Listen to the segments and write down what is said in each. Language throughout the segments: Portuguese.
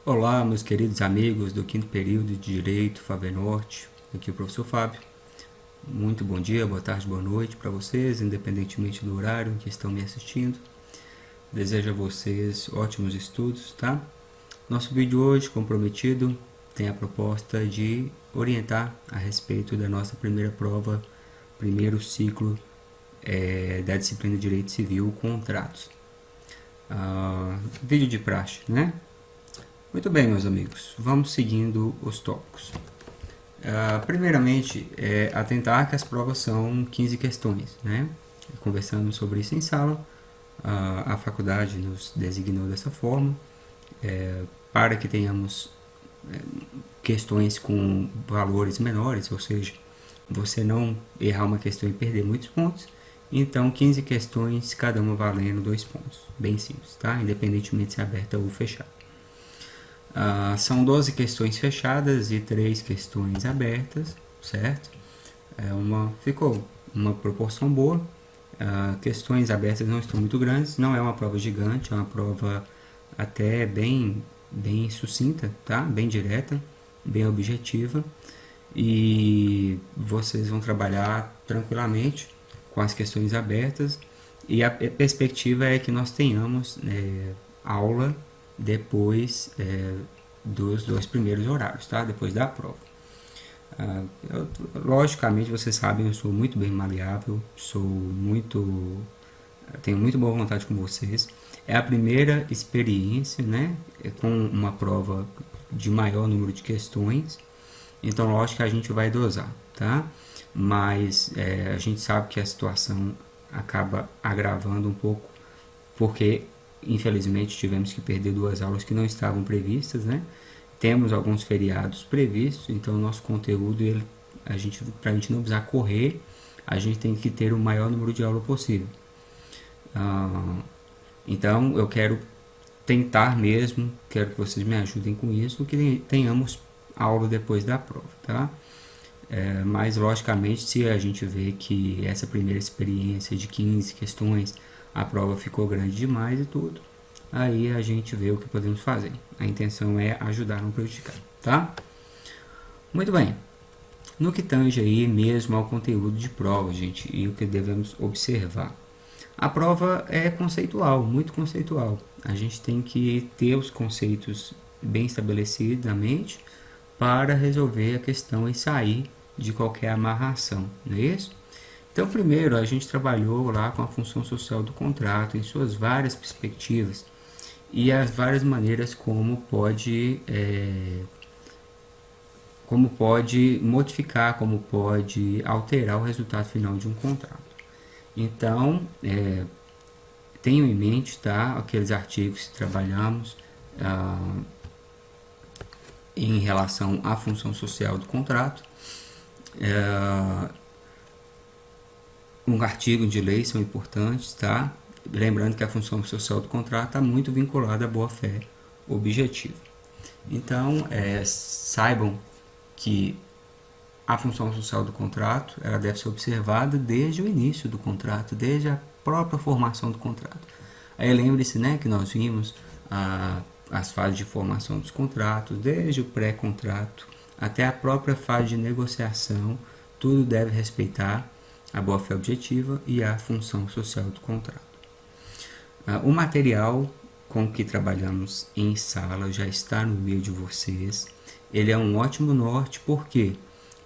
Olá, meus queridos amigos do quinto período de Direito FABENORTE, aqui é o professor Fábio. Muito bom dia, boa tarde, boa noite para vocês, independentemente do horário em que estão me assistindo. Desejo a vocês ótimos estudos, tá? Nosso vídeo hoje, comprometido, tem a proposta de orientar a respeito da nossa primeira prova, primeiro ciclo da disciplina de Direito Civil, Contratos. Vídeo de praxe, né? Muito bem, meus amigos, vamos seguindo os tópicos. Primeiramente, atentar que as provas são 15 questões, né? Conversando sobre isso em sala, a faculdade nos designou dessa forma, para que tenhamos questões com valores menores, ou seja, você não errar uma questão e perder muitos pontos. Então, 15 questões, cada uma valendo 2 pontos. Bem simples, tá? Independentemente se é aberta ou fechada. São 12 questões fechadas e 3 questões abertas, certo? Ficou uma proporção boa. Questões abertas não estão muito grandes, não é uma prova gigante, é uma prova até bem sucinta, tá? Bem direta, bem objetiva. E vocês vão trabalhar tranquilamente com as questões abertas. E a perspectiva é que nós tenhamos aula depois dos 2 primeiros horários, tá? Depois da prova. Logicamente, vocês sabem, eu sou muito bem maleável, tenho muito boa vontade com vocês. É a primeira experiência, né? Com uma prova de maior número de questões, então lógico que a gente vai dosar, tá? Mas a gente sabe que a situação acaba agravando um pouco, porque infelizmente tivemos que perder 2 aulas que não estavam previstas, né? Temos alguns feriados previstos, então o nosso conteúdo, para a gente não precisar correr, a gente tem que ter o maior número de aulas possível. Então eu quero tentar mesmo, quero que vocês me ajudem com isso, que tenhamos aula depois da prova, tá? Mas logicamente, se a gente vê que essa primeira experiência de 15 questões, a prova ficou grande demais e tudo, aí a gente vê o que podemos fazer. A intenção é ajudar, não prejudicar, tá? Muito bem. No que tange aí mesmo ao conteúdo de prova, gente, e o que devemos observar. A prova é conceitual, muito conceitual. A gente tem que ter os conceitos bem estabelecidos na mente para resolver a questão e sair de qualquer amarração, não é isso? Então, primeiro, a gente trabalhou lá com a função social do contrato em suas várias perspectivas e as várias maneiras como pode modificar, como pode alterar o resultado final de um contrato. Então, tenham em mente, tá, aqueles artigos que trabalhamos em relação à função social do contrato. Um artigo de lei são importantes, tá? Lembrando que a função social do contrato está muito vinculada à boa-fé objetiva. Então, saibam que a função social do contrato ela deve ser observada desde o início do contrato, desde a própria formação do contrato. Aí lembre-se, né, que nós vimos as fases de formação dos contratos, desde o pré-contrato até a própria fase de negociação, tudo deve respeitar a boa-fé objetiva e a função social do contrato. O material com que trabalhamos em sala já está no e-mail de vocês. Ele é um ótimo norte, por quê?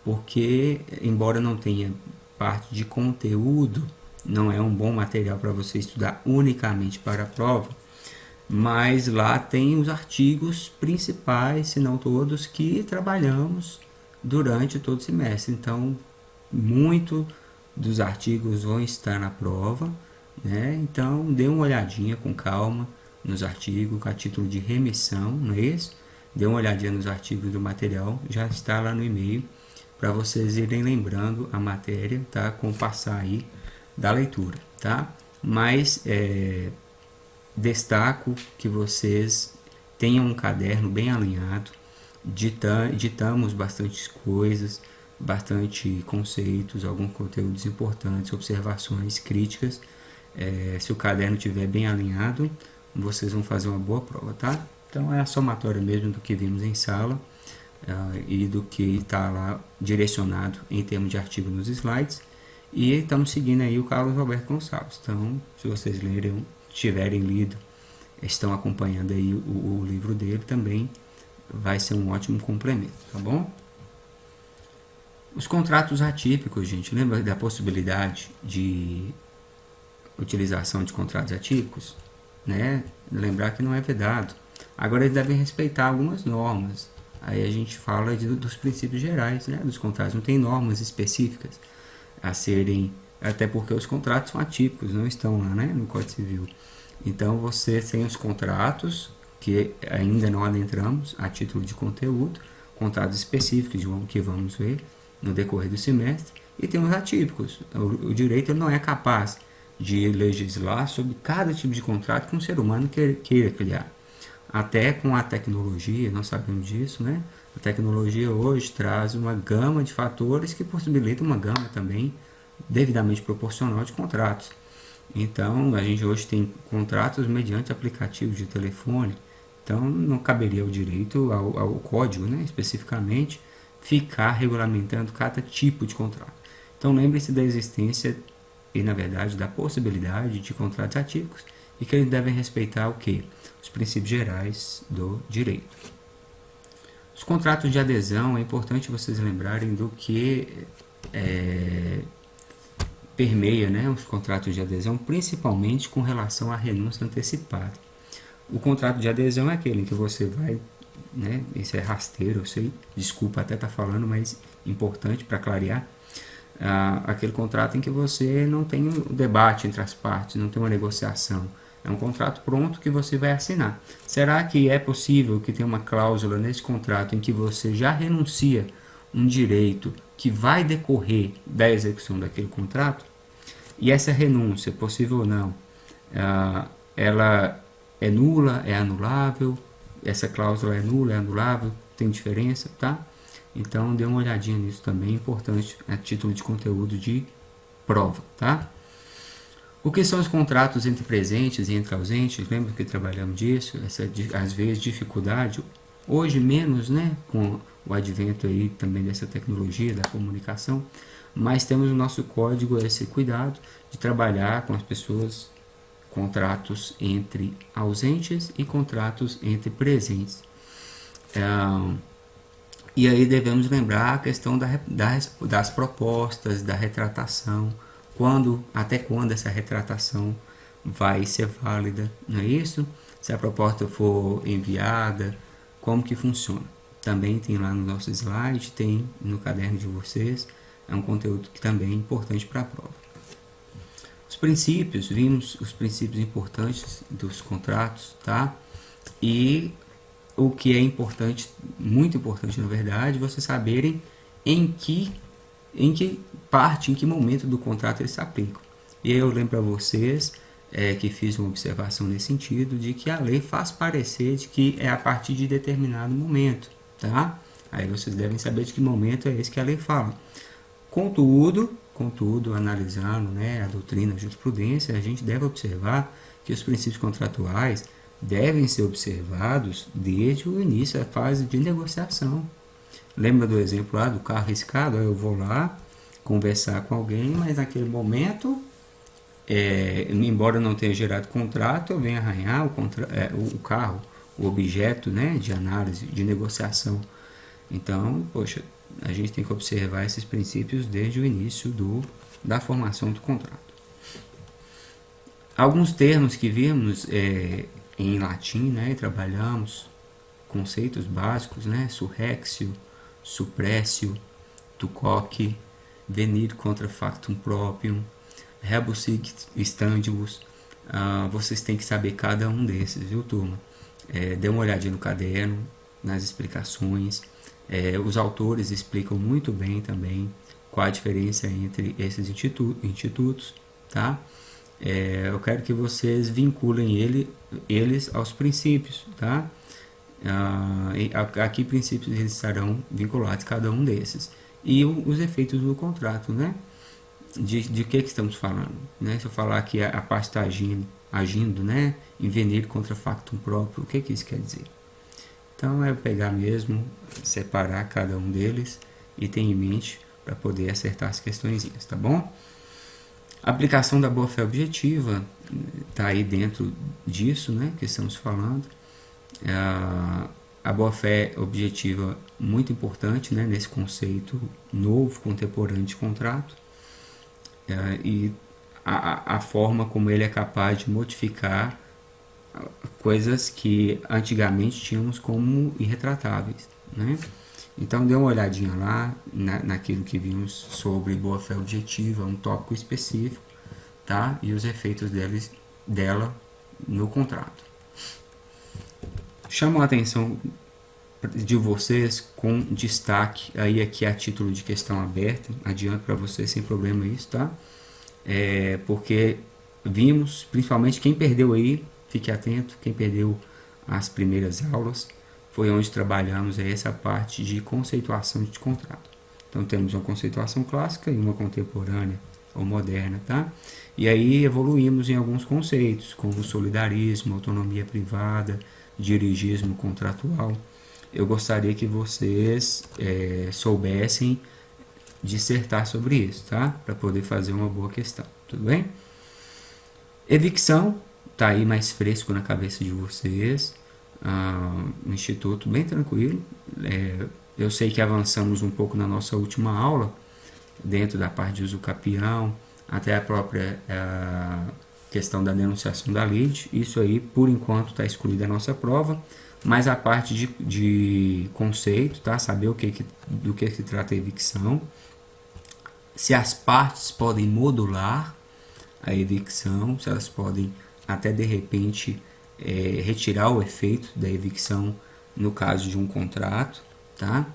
Porque, embora não tenha parte de conteúdo, não é um bom material para você estudar unicamente para a prova, mas lá tem os artigos principais, se não todos, que trabalhamos durante todo o semestre. Então, muito dos artigos vão estar na prova, né? Então, dê uma olhadinha com calma nos artigos, a título de remissão, não é isso? Dê uma olhadinha nos artigos do material, já está lá no e-mail, para vocês irem lembrando a matéria, tá? Com o passar aí da leitura, tá? Mas, destaco que vocês tenham um caderno bem alinhado, ditamos bastante coisas, bastante conceitos, alguns conteúdos importantes, observações, críticas. Se o caderno estiver bem alinhado, vocês vão fazer uma boa prova, tá? Então é a somatória mesmo do que vimos em sala e do que está lá direcionado em termos de artigo nos slides. E estamos seguindo aí o Carlos Roberto Gonçalves. Então, se vocês lerem, tiverem lido, estão acompanhando aí o livro dele também, vai ser um ótimo complemento, tá bom? Os contratos atípicos, gente, lembra da possibilidade de utilização de contratos atípicos? Né? Lembrar que não é vedado. Agora eles devem respeitar algumas normas. Aí a gente fala dos princípios gerais, né, dos contratos. Não tem normas específicas a serem, até porque os contratos são atípicos, não estão lá, né, no Código Civil. Então você tem os contratos que ainda não adentramos a título de conteúdo, contratos específicos que vamos ver no decorrer do semestre, e tem os atípicos. O direito não é capaz de legislar sobre cada tipo de contrato que um ser humano queira criar. Até com a tecnologia, nós sabemos disso, né? A tecnologia hoje traz uma gama de fatores que possibilita uma gama também devidamente proporcional de contratos. Então, a gente hoje tem contratos mediante aplicativos de telefone, então não caberia o direito ao código, né, especificamente, ficar regulamentando cada tipo de contrato. Então, lembre-se da existência e, na verdade, da possibilidade de contratos atípicos e que eles devem respeitar o quê? Os princípios gerais do direito. Os contratos de adesão, é importante vocês lembrarem do que permeia, né, os contratos de adesão, principalmente com relação à renúncia antecipada. O contrato de adesão é aquele em que você vai, né, esse é rasteiro, eu sei, desculpa até estar falando, mas importante para clarear, aquele contrato em que você não tem o debate entre as partes, não tem uma negociação. É um contrato pronto que você vai assinar. Será que é possível que tenha uma cláusula nesse contrato em que você já renuncia um direito que vai decorrer da execução daquele contrato? E essa renúncia, possível ou não, ela é nula, é anulável? Essa cláusula é nula, é anulável? Tem diferença, tá? Então, dê uma olhadinha nisso também, importante a título de conteúdo de prova, tá? O que são os contratos entre presentes e entre ausentes? Lembra que trabalhamos disso? Essa, às vezes, dificuldade, hoje menos, né, com o advento aí também dessa tecnologia, da comunicação, mas temos no nosso código esse cuidado de trabalhar com as pessoas contratos entre ausentes e contratos entre presentes. E aí devemos lembrar a questão das propostas, da retratação, até quando essa retratação vai ser válida, não é isso? Se a proposta for enviada, como que funciona? Também tem lá no nosso slide, tem no caderno de vocês, é um conteúdo que também é importante para a prova. Os princípios, vimos os princípios importantes dos contratos, tá? E o que é importante, muito importante na verdade, vocês saberem em que parte, em que momento do contrato eles se aplicam. E eu lembro para vocês que fiz uma observação nesse sentido, de que a lei faz parecer de que é a partir de determinado momento, tá? Aí vocês devem saber de que momento é esse que a lei fala. Contudo, analisando, né, a doutrina, a jurisprudência, a gente deve observar que os princípios contratuais devem ser observados desde o início da fase de negociação. Lembra do exemplo lá do carro riscado? Eu vou lá conversar com alguém, mas naquele momento, embora não tenha gerado contrato, eu venho arranhar o carro, o objeto, né, de análise, de negociação. Então, poxa, a gente tem que observar esses princípios desde o início da formação do contrato. Alguns termos que vimos em latim, né, trabalhamos conceitos básicos, né, surrexio, suppressio, tucoque, venir contra factum proprium, rebus sic stantibus. Vocês têm que saber cada um desses, viu, turma? Dê uma olhadinha no caderno, nas explicações. Os autores explicam muito bem também qual a diferença entre esses institutos, tá? Eu quero que vocês vinculem eles aos princípios, tá? Aqui princípios eles estarão vinculados cada um desses. E os efeitos do contrato, né? De que estamos falando, né? Se eu falar que a parte está agindo, né, em venir contra factum próprio, o que isso quer dizer? Então é pegar mesmo, separar cada um deles e ter em mente para poder acertar as questõezinhas, tá bom? A aplicação da boa-fé objetiva está aí dentro disso, né, que estamos falando. A boa-fé objetiva muito importante, né, nesse conceito novo, contemporâneo de contrato, e a forma como ele é capaz de modificar coisas que antigamente tínhamos como irretratáveis, né? Então dê uma olhadinha lá naquilo que vimos sobre boa-fé objetiva, um tópico específico, tá? E os efeitos dela no contrato. Chamo a atenção de vocês com destaque aí aqui a título de questão aberta, adianto para vocês sem problema isso, tá? Porque vimos, principalmente quem perdeu aí, fique atento, quem perdeu as primeiras aulas, foi onde trabalhamos aí essa parte de conceituação de contrato. Então temos uma conceituação clássica e uma contemporânea ou moderna, tá? E aí evoluímos em alguns conceitos, como solidarismo, autonomia privada, dirigismo contratual. Eu gostaria que vocês soubessem dissertar sobre isso, tá? Para poder fazer uma boa questão, tudo bem? Evicção, tá aí mais fresco na cabeça de vocês. Um instituto bem tranquilo. Eu sei que avançamos um pouco na nossa última aula, dentro da parte de uso capião, até a própria questão da denunciação da lide. Isso aí, por enquanto, está excluída da nossa prova, mas a parte de conceito, tá? Saber do que se trata a evicção, se as partes podem modular a evicção, se elas podem até de repente retirar o efeito da evicção no caso de um contrato, tá?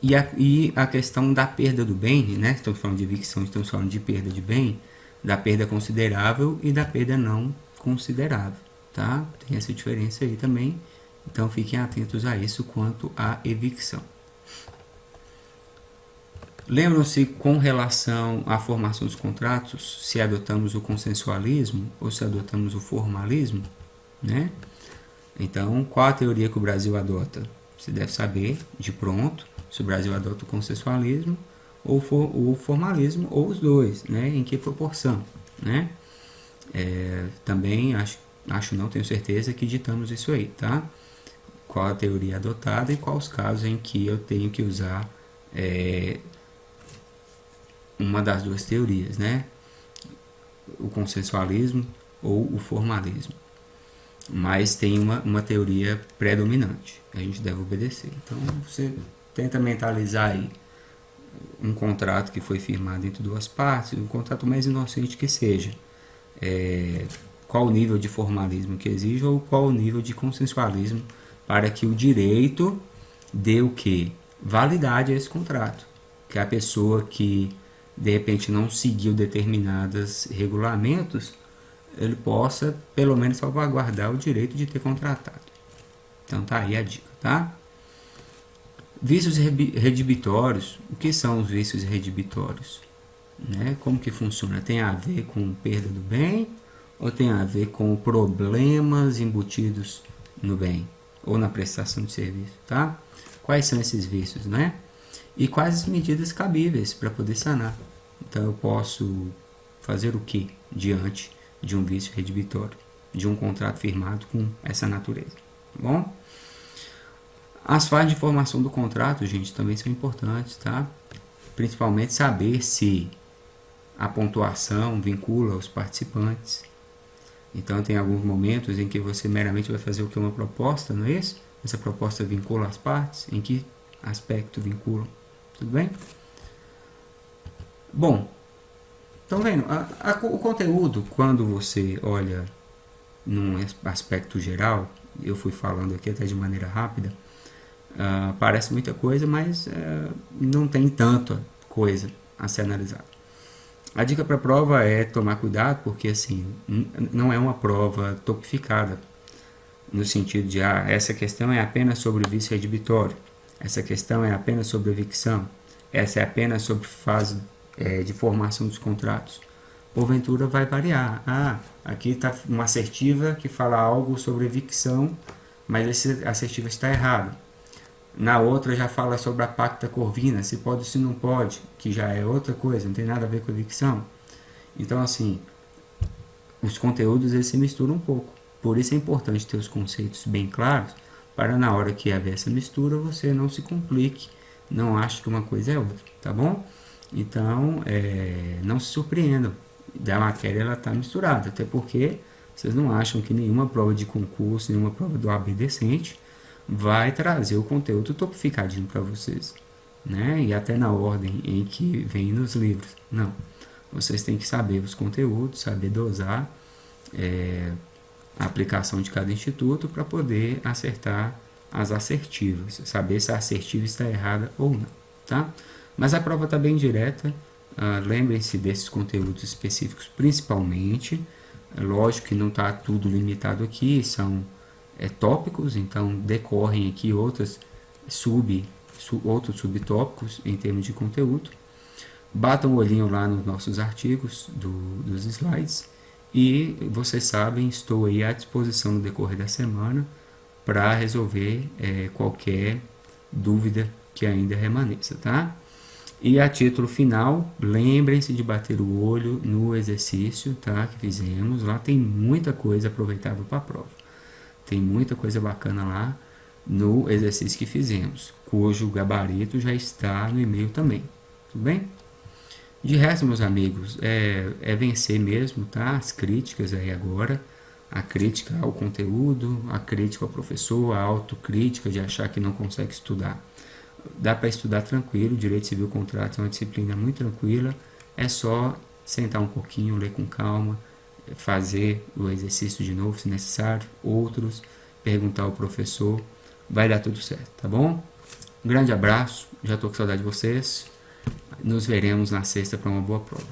E a questão da perda do bem, né? Estamos falando de evicção, estamos falando de perda de bem, da perda considerável e da perda não considerável, tá? Tem essa diferença aí também, então fiquem atentos a isso quanto à evicção. Lembram-se com relação à formação dos contratos, se adotamos o consensualismo ou se adotamos o formalismo, né? Então, qual a teoria que o Brasil adota? Você deve saber de pronto se o Brasil adota o consensualismo ou o formalismo, ou os dois, né? Em que proporção, né? Também acho não, tenho certeza que ditamos isso aí, tá? Qual a teoria adotada e quais os casos em que eu tenho que usar uma das duas teorias, né? O consensualismo ou o formalismo. Mas tem uma teoria predominante, a gente deve obedecer. Então você tenta mentalizar aí um contrato que foi firmado entre duas partes, um contrato mais inocente que seja. Qual o nível de formalismo que exige ou qual o nível de consensualismo para que o direito dê o quê? Validade a esse contrato. Que a pessoa que de repente não seguiu determinados regulamentos, ele possa pelo menos salvaguardar o direito de ter contratado. Então tá aí a dica, tá? Vícios redibitórios. O que são os vícios redibitórios? Né? Como que funciona? Tem a ver com perda do bem ou tem a ver com problemas embutidos no bem ou na prestação de serviço, tá? Quais são esses vícios, né? E quais as medidas cabíveis para poder sanar? Então eu posso fazer o que diante de um vício redibitório, de um contrato firmado com essa natureza, tá bom? As fases de formação do contrato, gente, também são importantes, tá? Principalmente saber se a pontuação vincula os participantes. Então tem alguns momentos em que você meramente vai fazer o que? Uma proposta, não é isso? Essa proposta vincula as partes, em que aspecto vincula? Tudo bem? Bom, estão vendo? O conteúdo, quando você olha num aspecto geral, eu fui falando aqui até de maneira rápida, parece muita coisa, mas não tem tanta coisa a ser analisada. A dica para a prova é tomar cuidado, porque assim, não é uma prova topificada, no sentido de essa questão é apenas sobre o vício redibitório, essa questão é apenas sobre evicção, essa é apenas sobre fase de formação dos contratos. Porventura vai variar. Aqui está uma assertiva que fala algo sobre evicção, mas esse assertivo está errado. Na outra já fala sobre a pacta corvina, se pode ou se não pode, que já é outra coisa, não tem nada a ver com a dicção. Então, assim, os conteúdos eles se misturam um pouco. Por isso é importante ter os conceitos bem claros, para na hora que haver essa mistura você não se complique, não ache que uma coisa é outra, tá bom? Então, não se surpreendam, da matéria ela está misturada, até porque vocês não acham que nenhuma prova de concurso, nenhuma prova do AB decente vai trazer o conteúdo topificadinho para vocês, né? E até na ordem em que vem nos livros. Não. Vocês têm que saber os conteúdos, saber dosar a aplicação de cada instituto para poder acertar as assertivas, saber se a assertiva está errada ou não, tá? Mas a prova está bem direta, lembrem-se desses conteúdos específicos principalmente, lógico que não está tudo limitado aqui, são tópicos, então decorrem aqui outros subtópicos em termos de conteúdo. Batam o olhinho lá nos nossos artigos dos slides e vocês sabem, estou aí à disposição no decorrer da semana para resolver qualquer dúvida que ainda remaneça, tá? E a título final, lembrem-se de bater o olho no exercício, tá, que fizemos. Lá tem muita coisa aproveitável para a prova. Tem muita coisa bacana lá no exercício que fizemos, cujo gabarito já está no e-mail também. Tudo bem? De resto, meus amigos, é vencer mesmo, tá? As críticas aí agora, a crítica ao conteúdo, a crítica ao professor, a autocrítica de achar que não consegue estudar. Dá para estudar tranquilo, Direito Civil e Contratos é uma disciplina muito tranquila, é só sentar um pouquinho, ler com calma, fazer o exercício de novo se necessário, outros, perguntar ao professor, vai dar tudo certo, tá bom? Um grande abraço, já estou com saudade de vocês, nos veremos na sexta para uma boa prova.